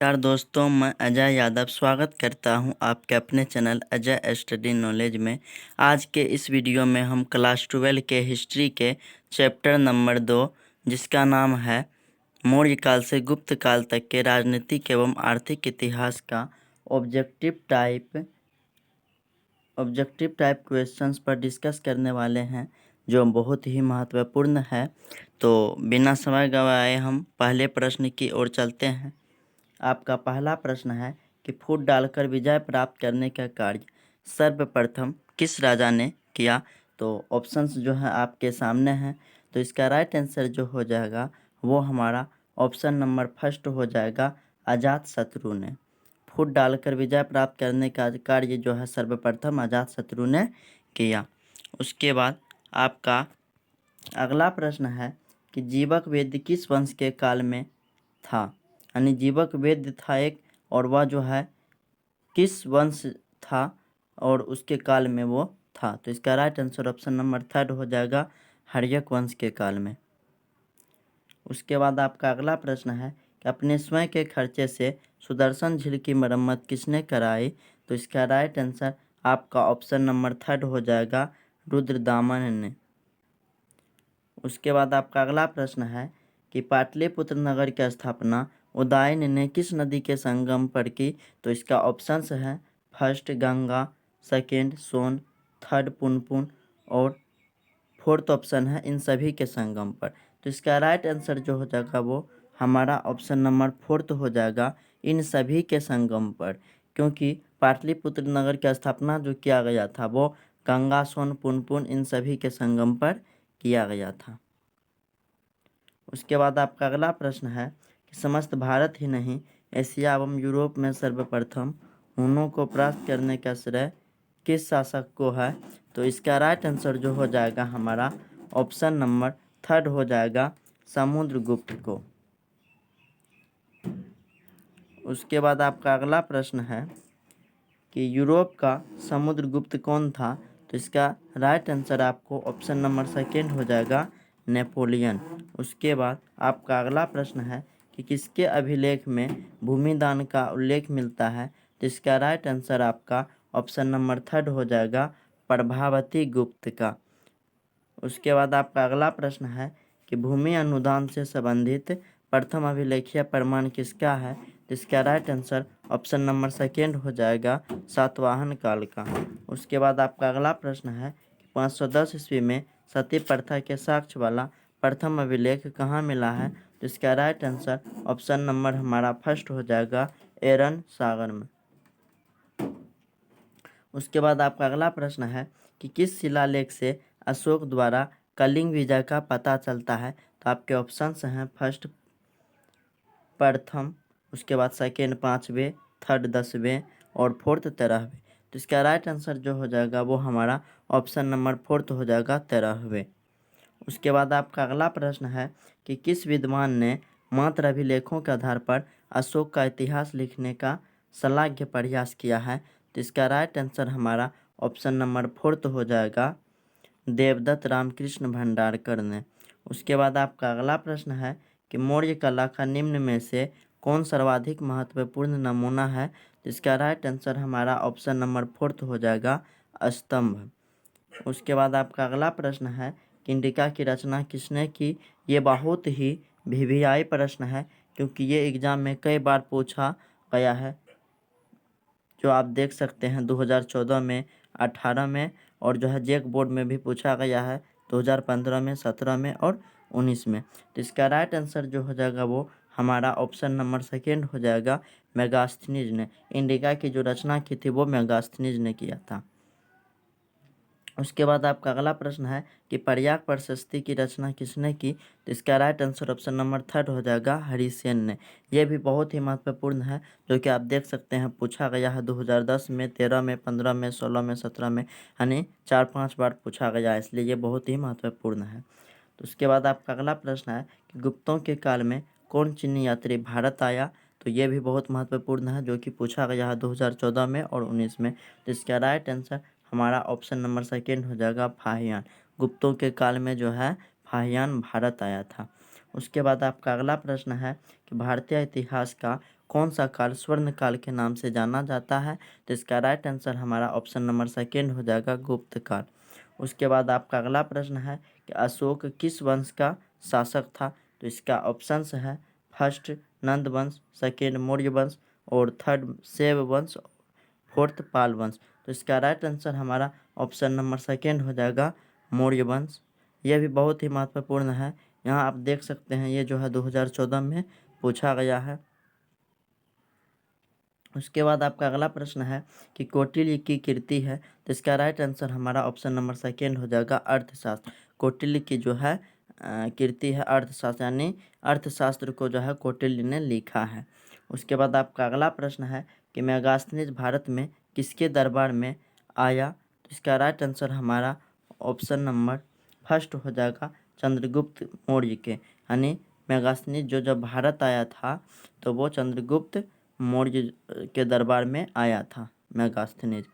नमस्कार दोस्तों, मैं अजय यादव स्वागत करता हूं आपके अपने चैनल अजय स्टडी नॉलेज में। आज के इस वीडियो में हम क्लास 12 के हिस्ट्री के चैप्टर नंबर 2 जिसका नाम है मौर्य काल से गुप्त काल तक के राजनीतिक एवं आर्थिक इतिहास का ऑब्जेक्टिव टाइप क्वेश्चंस पर डिस्कस करने वाले हैं, जो बहुत ही महत्वपूर्ण है। तो बिना समय गंवाए हम पहले प्रश्न की ओर चलते हैं। आपका पहला प्रश्न है कि फूट डालकर विजय प्राप्त करने का कार्य सर्वप्रथम किस राजा ने किया। तो ऑप्शंस जो है आपके सामने हैं। तो इसका राइट आंसर जो हो जाएगा वो हमारा ऑप्शन नंबर फर्स्ट हो जाएगा, अजातशत्रु ने। फूट डालकर विजय प्राप्त करने का कार्य जो है सर्वप्रथम अजातशत्रु ने किया। उसके बाद आपका अगला प्रश्न है कि जीवक वेद किस वंश के काल में था। यानी जीवक वेद था एक, और वह जो है किस वंश था और उसके काल में वो था। तो इसका right answer option number third हो जाएगा, हर्यक वंश के काल में। उसके बाद आपका अगला प्रश्न है कि अपने स्वयं के खर्चे से सुदर्शन झील की मरम्मत किसने कराई। तो इसका राइट आंसर आपका ऑप्शन नंबर थर्ड हो जाएगा, रुद्रदामन ने। उसके बाद आपका अगला प्रश्न है कि पाटलिपुत्र नगर की स्थापना उदयन ने किस नदी के संगम पर की। तो इसका ऑप्शंस है फर्स्ट गंगा, सेकेंड सोन, थर्ड पुनपुन और फोर्थ ऑप्शन है इन सभी के संगम पर। तो इसका राइट आंसर जो हो जाएगा वो हमारा ऑप्शन नंबर फोर्थ हो जाएगा, इन सभी के संगम पर। क्योंकि पाटलिपुत्र नगर की स्थापना जो किया गया था वो गंगा, सोन, पुनपुन इन सभी के संगम पर किया गया था। उसके बाद आपका अगला प्रश्न है कि समस्त भारत ही नहीं एशिया एवं यूरोप में सर्वप्रथम हुनों को परास्त करने का श्रेय किस शासक को है। तो इसका राइट आंसर जो हो जाएगा हमारा ऑप्शन नंबर थर्ड हो जाएगा, समुद्रगुप्त को। उसके बाद आपका अगला प्रश्न है कि यूरोप का समुद्रगुप्त कौन था। तो इसका राइट आंसर आपको ऑप्शन नंबर सेकेंड हो जाएगा, नेपोलियन। उसके बाद आपका अगला प्रश्न है कि किसके अभिलेख में भूमिदान का उल्लेख मिलता है। तो इसका राइट आंसर आपका ऑप्शन नंबर थर्ड हो जाएगा, प्रभावती गुप्त का। उसके बाद आपका अगला प्रश्न है कि भूमि अनुदान से संबंधित प्रथम अभिलेखीय प्रमाण किसका है। तो इसका right answer option number second हो जाएगा, सातवाहन काल का। उसके बाद आपका अगला प्रश्न है कि 510 ईस्वी में सती प्रथा के साक्ष्य वाला प्रथम अभिलेख कहाँ मिला है। तो इसका राइट आंसर ऑप्शन नंबर हमारा फर्स्ट हो जाएगा, एरन सागर में। उसके बाद आपका अगला प्रश्न है कि किस शिलालेख से अशोक द्वारा कलिंग विजय का पता चलता है। तो आपके ऑप्शंस हैं फर्स्ट प्रथम, उसके बाद सेकेंड 5वें, थर्ड 10वें और फोर्थ 13वें। तो इसका राइट आंसर जो हो जाएगा वो हमारा ऑप्शन नंबर फोर्थ हो जाएगा, 13वें। उसके बाद आपका अगला प्रश्न है कि किस विद्वान ने मात्र अभिलेखों के आधार पर अशोक का इतिहास लिखने का श्लाघ्य प्रयास किया है। तो इसका राइट आंसर हमारा ऑप्शन नंबर फोर्थ हो जाएगा, देवदत्त रामकृष्ण भंडारकर ने। उसके बाद आपका अगला प्रश्न है कि मौर्य कला का निम्न में से कौन सर्वाधिक महत्वपूर्ण नमूना है। तो इसका राइट आंसर हमारा ऑप्शन नंबर फोर्थ हो जाएगा, स्तंभ। उसके बाद आपका अगला प्रश्न है कि इंडिका की रचना किसने की। ये बहुत ही वीवीआई प्रश्न है, क्योंकि ये एग्जाम में कई बार पूछा गया है, जो आप देख सकते हैं 2014 में, 18 में और जो है जेक बोर्ड में भी पूछा गया है 2015 में, 17 में और 19 में। तो इसका राइट आंसर जो हो जाएगा वो हमारा ऑप्शन नंबर सेकेंड हो जाएगा, मेगास्थनीज ने। इंडिका की जो रचना की थी वो मेगास्थनीज ने किया था। उसके बाद आपका अगला प्रश्न है कि प्रयाग प्रशस्ति की रचना किसने की। तो इसका right answer option number third हो जाएगा, हरिसेन ने। यह भी बहुत ही महत्वपूर्ण है, जो कि आप देख सकते हैं पूछा गया है 2010 में, 13 में, 15 में, 16 में, 17 में, यानी 4-5 बार पूछा गया है, इसलिए ये बहुत ही महत्वपूर्ण है। तो उसके बाद आपका अगला प्रश्न है कि गुप्तों के काल में कौन चीनी यात्री भारत आया। तो ये भी बहुत महत्वपूर्ण है, जो कि पूछा गया है 2014 में और 19 में। तो इसका राइट आंसर हमारा ऑप्शन नंबर सेकेंड हो जाएगा, फाहियान। गुप्तों के काल में जो है फाहियान भारत आया था। उसके बाद आपका अगला प्रश्न है कि भारतीय इतिहास का कौन सा काल स्वर्ण काल के नाम से जाना जाता है? तो इसका राइट आंसर हमारा ऑप्शन नंबर सेकेंड हो जाएगा, गुप्त काल। उसके बाद आपका अगला प्रश्न है कि अशोक किस वंश का शासक था? तो इसका ऑप्शंस है फर्स्ट नंद वंश, सेकेंड मौर्य वंश और थर्ड शैव वंश, फोर्थ पाल वंश। तो इसका राइट आंसर हमारा ऑप्शन नंबर सेकेंड हो जाएगा, मौर्य वंश। यह भी बहुत ही महत्वपूर्ण है। यहाँ आप देख सकते हैं ये जो है 2014 में पूछा गया है। उसके बाद आपका अगला प्रश्न है कि कौटिल्य की कीर्ति है? तो इसका राइट आंसर हमारा ऑप्शन नंबर सेकेंड हो जाएगा, अर्थशास्त्र। कौटिल्य की जो है कीर्ति है अर्थशास्त्र, यानी अर्थशास्त्र को जो है कौटिल्य ने लिखा है। उसके बाद आपका अगला प्रश्न है कि मेगास्थनीज भारत में किसके दरबार में आया? तो इसका राइट आंसर हमारा ऑप्शन नंबर फर्स्ट हो जाएगा, चंद्रगुप्त मौर्य के। यानी मेगास्थनीज जो जब भारत आया था तो वो चंद्रगुप्त मौर्य के दरबार में आया था, मेगास्थनीज।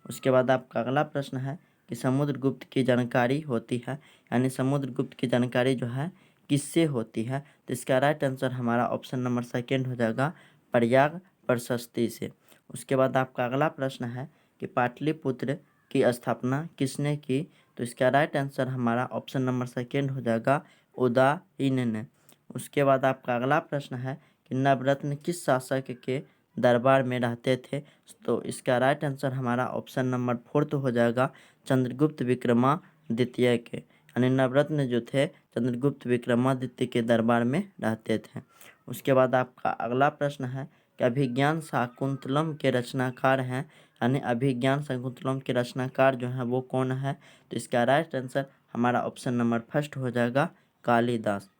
उसके बाद आपका अगला प्रश्न है कि समुद्रगुप्त की जानकारी होती है, यानी समुद्रगुप्त की जानकारी जो है किससे होती है? तो इसका राइट आंसर हमारा ऑप्शन नंबर सेकेंड हो जाएगा, प्रयाग प्रशस्ति से। उसके बाद आपका अगला प्रश्न है कि पाटलिपुत्र की स्थापना किसने की? तो इसका राइट आंसर हमारा ऑप्शन नंबर सेकेंड हो जाएगा, उदयन ने। उसके बाद आपका अगला प्रश्न है कि नवरत्न किस शासक के दरबार में रहते थे? तो इसका राइट आंसर हमारा ऑप्शन नंबर फोर्थ हो जाएगा, चंद्रगुप्त विक्रमादित्य के। यानी नवरत्न जो थे चंद्रगुप्त विक्रमादित्य के दरबार में रहते थे। उसके बाद आपका अगला प्रश्न है कि अभिज्ञान शाकुंतलम के रचनाकार हैं, यानी अभिज्ञान शाकुंतलम के रचनाकार जो हैं वो कौन है? तो इसका राइट आंसर हमारा ऑप्शन नंबर फर्स्ट हो जाएगा, कालिदास।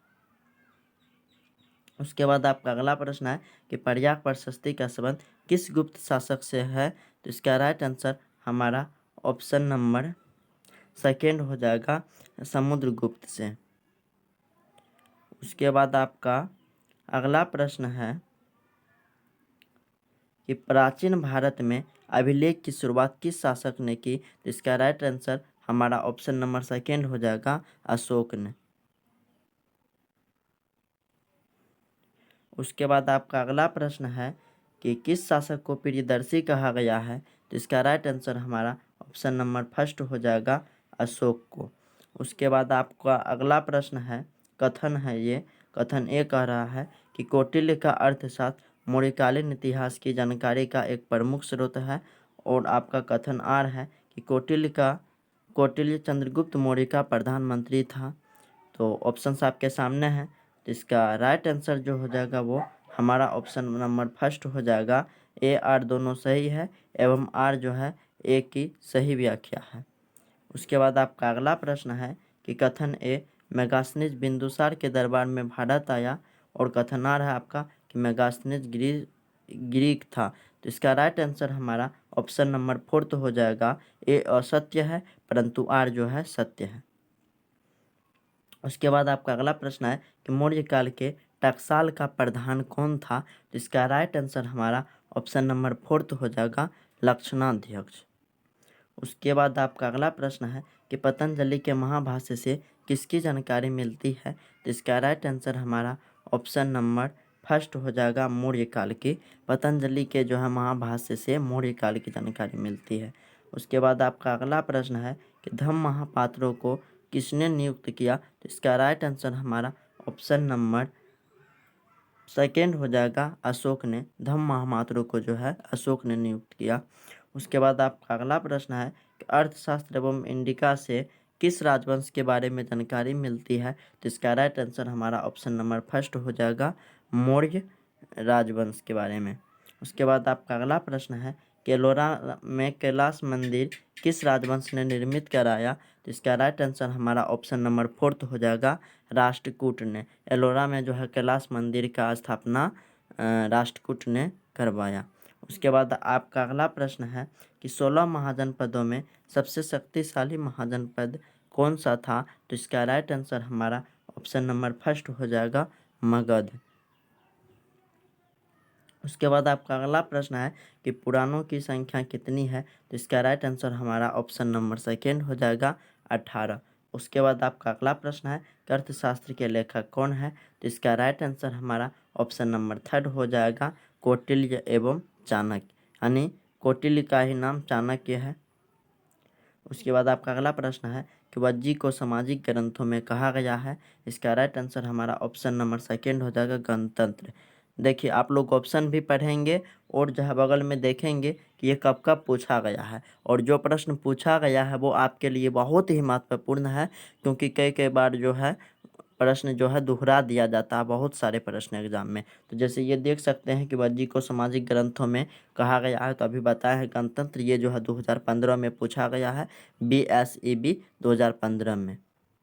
उसके बाद आपका अगला प्रश्न है कि प्रयाग प्रशस्ति का संबंध किस गुप्त शासक से है? तो इसका राइट आंसर हमारा ऑप्शन नंबर सेकेंड हो जाएगा, समुद्रगुप्त से। उसके बाद आपका अगला प्रश्न है कि प्राचीन भारत में अभिलेख की शुरुआत किस शासक ने की? तो इसका राइट आंसर हमारा ऑप्शन नंबर सेकेंड हो जाएगा, अशोक ने। उसके बाद आपका अगला प्रश्न है कि किस शासक को प्रियदर्शी कहा गया है? तो इसका राइट आंसर हमारा ऑप्शन नंबर फर्स्ट हो जाएगा, अशोक को। उसके बाद आपका अगला प्रश्न है, कथन है ये, कथन ए कह रहा है कि कौटिल्य का अर्थशास्त्र मौर्यकालीन इतिहास की जानकारी का एक प्रमुख स्रोत है। और आपका कथन आर है कि कौटिल्य चंद्रगुप्त मौर्य का प्रधानमंत्री था। तो ऑप्शंस आपके सामने हैं। तो इसका राइट आंसर जो हो जाएगा वो हमारा ऑप्शन नंबर फर्स्ट हो जाएगा, ए आर दोनों सही है एवं आर जो है ए की सही व्याख्या है। उसके बाद आपका अगला प्रश्न है कि कथन ए मेगास्थनीज बिंदुसार के दरबार में भारत आया, और कथन आर है आपका कि मेगास्थनीज ग्रीक था। तो इसका राइट आंसर हमारा ऑप्शन नंबर फोर्थ हो जाएगा, ए असत्य है परंतु आर जो है सत्य है। उसके बाद आपका अगला प्रश्न है कि मौर्य काल के टकसाल का प्रधान कौन था? तो इसका राइट आंसर हमारा ऑप्शन नंबर फोर्थ हो जाएगा, लक्षणाध्यक्ष। उसके बाद आपका अगला प्रश्न है कि पतंजलि के महाभाष्य से किसकी जानकारी मिलती है? तो इसका राइट आंसर हमारा ऑप्शन नंबर फर्स्ट हो जाएगा, मौर्य काल की। पतंजलि के जो है महाभाष्य से मौर्य काल की जानकारी मिलती है। उसके बाद आपका अगला प्रश्न है कि धम्म महापात्रों को किसने नियुक्त किया? तो इसका राइट आंसर हमारा ऑप्शन नंबर सेकेंड हो जाएगा, अशोक ने। धम्म महापात्रों को जो है अशोक ने नियुक्त किया। उसके बाद आपका अगला प्रश्न है कि अर्थशास्त्र एवं इंडिका से किस राजवंश के बारे में जानकारी मिलती है? तो इसका राइट आंसर हमारा ऑप्शन नंबर फर्स्ट हो जाएगा, मौर्य राजवंश के बारे में। उसके बाद आपका अगला प्रश्न है कि एलोरा में कैलाश मंदिर किस राजवंश ने निर्मित कराया? तो इसका राइट आंसर हमारा ऑप्शन नंबर फोर्थ हो जाएगा, राष्ट्रकूट ने। एलोरा में जो है कैलाश मंदिर का स्थापना राष्ट्रकूट ने करवाया। उसके बाद आपका अगला प्रश्न है कि 16 महाजनपदों में सबसे शक्तिशाली महाजनपद कौन सा था? तो इसका राइट आंसर हमारा ऑप्शन नंबर फर्स्ट हो जाएगा, मगध। उसके बाद आपका अगला प्रश्न है कि पुराणों की संख्या कितनी है? तो इसका राइट आंसर हमारा ऑप्शन नंबर सेकेंड हो जाएगा, 18। उसके बाद आपका अगला प्रश्न है कि अर्थशास्त्र के लेखक कौन है? तो इसका राइट आंसर हमारा ऑप्शन नंबर थर्ड हो जाएगा, कौटिल्य एवं चाणक्य, यानी कौटिल्य का ही नाम चाणक्य है। उसके बाद आपका अगला प्रश्न है कि वज्जी को सामाजिक ग्रंथों में कहा गया है। इसका राइट आंसर हमारा ऑप्शन नंबर सेकेंड हो जाएगा, गणतंत्र। देखिए आप लोग ऑप्शन भी पढ़ेंगे और जो है बगल में देखेंगे कि ये कब कब पूछा गया है, और जो प्रश्न पूछा गया है वो आपके लिए बहुत ही महत्वपूर्ण है, क्योंकि कई कई बार जो है प्रश्न जो है दोहरा दिया जाता है बहुत सारे प्रश्न एग्जाम में। तो जैसे ये देख सकते हैं कि वज्जी को सामाजिक ग्रंथों में कहा गया है, तो अभी बताया है गणतंत्र, ये जो है 2015 में पूछा गया है, BSEB 2015 में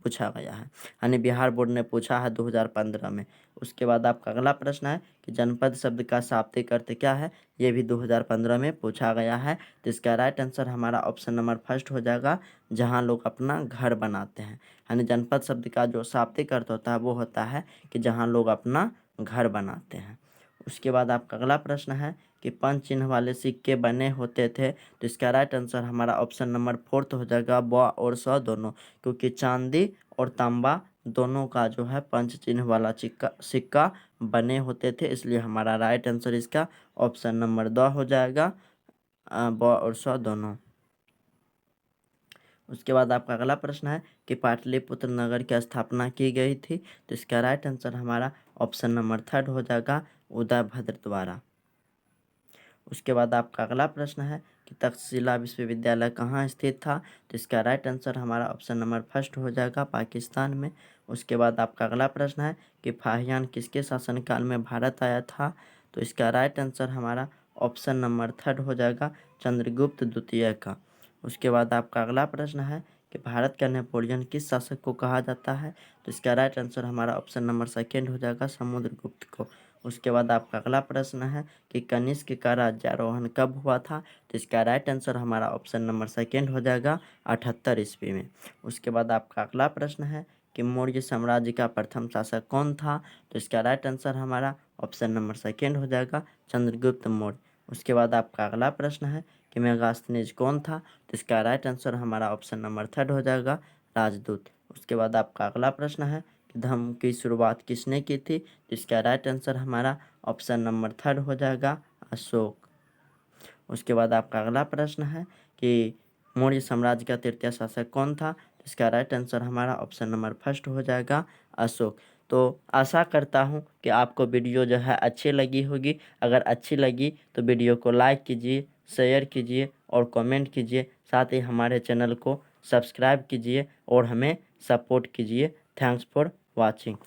पूछा गया है, यानी बिहार बोर्ड ने पूछा है 2015 में। उसके बाद आपका अगला प्रश्न है कि जनपद शब्द का शाब्दिक अर्थ क्या है, ये भी 2015 में पूछा गया है। तो इसका राइट आंसर हमारा ऑप्शन नंबर फर्स्ट हो जाएगा, जहाँ लोग अपना घर बनाते हैं, यानी जनपद शब्द का जो शाब्दिक अर्थ होता है वो होता है कि जहाँ लोग अपना घर बनाते हैं। उसके बाद आपका अगला प्रश्न है कि पंच चिन्ह वाले सिक्के बने होते थे, तो इसका राइट आंसर हमारा ऑप्शन नंबर फोर्थ हो जाएगा, ब और स दोनों, क्योंकि चांदी और तांबा दोनों का जो है पंच चिन्ह वाला सिक्का बने होते थे, इसलिए हमारा राइट आंसर इसका ऑप्शन नंबर 2 हो जाएगा, ब और स दोनों। उसके बाद आपका अगला प्रश्न है कि पाटलिपुत्र नगर की स्थापना की गई थी, तो इसका राइट आंसर हमारा ऑप्शन नंबर थर्ड हो जाएगा, उदयभद्र द्वारा। उसके बाद आपका अगला प्रश्न है कि तक्षशिला विश्वविद्यालय कहाँ स्थित था, तो इसका राइट आंसर हमारा ऑप्शन नंबर फर्स्ट हो जाएगा, पाकिस्तान में। उसके बाद आपका अगला प्रश्न है कि फाहियान किसके शासनकाल में भारत आया था, तो इसका राइट आंसर हमारा ऑप्शन नंबर थर्ड हो जाएगा, चंद्रगुप्त द्वितीय का। उसके बाद आपका अगला प्रश्न है कि भारत का नेपोलियन किस शासक को कहा जाता है, तो इसका राइट आंसर हमारा ऑप्शन नंबर सेकेंड हो जाएगा, समुद्रगुप्त को। उसके बाद आपका अगला प्रश्न है कि कनिष्क का राज्यारोहण कब हुआ था, तो इसका राइट आंसर हमारा ऑप्शन नंबर सेकेंड हो जाएगा, 78 ईस्वी में। उसके बाद आपका अगला प्रश्न है कि मौर्य साम्राज्य का प्रथम शासक कौन था, तो इसका राइट आंसर हमारा ऑप्शन नंबर सेकेंड हो जाएगा, चंद्रगुप्त मौर्य। उसके बाद आपका अगला प्रश्न है कि मेगास्थनीज कौन था, तो इसका राइट आंसर हमारा ऑप्शन नंबर थर्ड हो जाएगा, राजदूत। उसके बाद आपका अगला प्रश्न है कि धर्म की शुरुआत किसने की थी, तो इसका राइट आंसर हमारा ऑप्शन नंबर थर्ड हो जाएगा, अशोक। उसके बाद आपका अगला प्रश्न है कि मौर्य साम्राज्य का तृतीय शासक कौन था, तो इसका राइट आंसर हमारा ऑप्शन नंबर फर्स्ट हो जाएगा, अशोक। तो आशा करता हूँ कि आपको वीडियो जो है अच्छी लगी होगी। अगर अच्छी लगी तो वीडियो को लाइक कीजिए, शेयर कीजिए और कमेंट कीजिए, साथ ही हमारे चैनल को सब्सक्राइब कीजिए और हमें सपोर्ट कीजिए। Thanks for watching.